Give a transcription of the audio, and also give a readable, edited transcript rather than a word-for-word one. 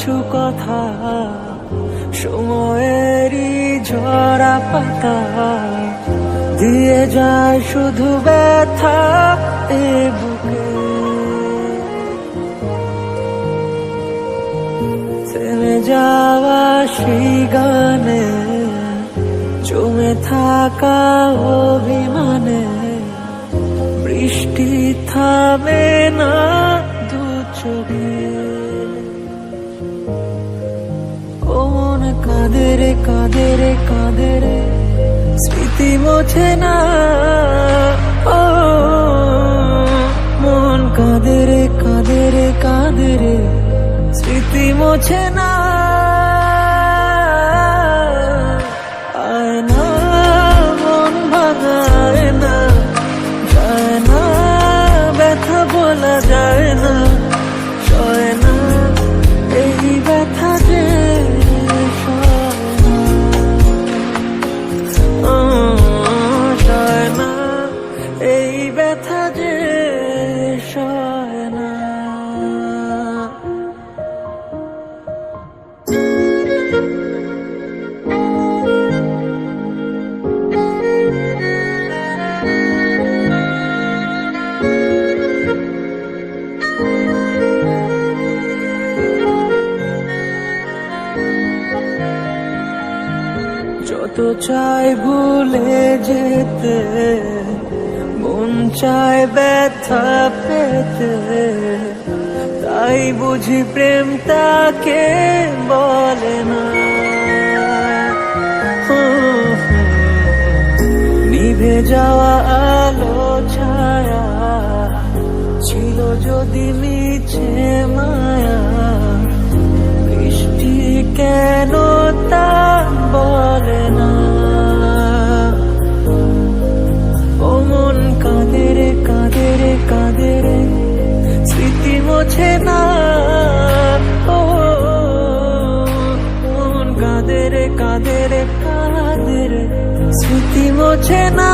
কিছু কথা সময়েরই ঝরা পাতা দিয়ে যায় শুধু ব্যথা এ বুকে। থেমে যাওয়া সেই গানে জমে থাকা অভিমানে বৃষ্টি থামে না দু চোখে। ও মন কাঁদে রে কাঁদে রে কাঁদে রে স্মৃতি মোছে না। ও মন কাঁদে রে কাঁদে রে কাঁদে রে স্মৃতি মোছে না। আয় না মন ভাঙায় না, যায় না ব্যথা বলা যায় না, সয় না এই ব্যথা যে সয় না এই ব্যথা যে সয় না। যত চাই ভুলে যেতে মন চায় ব্যথা পেতে, তাই বুঝি প্রেম তাকে বলে না। নিভে যাওয়া আলো ছায়া ছিল যদি মিছে মায়া, বৃষ্টি কেন তা বলে না। ও মন কাঁদে রে কাঁদে রে কাঁদে রে স্মৃতি মোছে না। ও মন কাঁদে রে কাঁদে রে কাঁদে রে স্মৃতি মোছে না।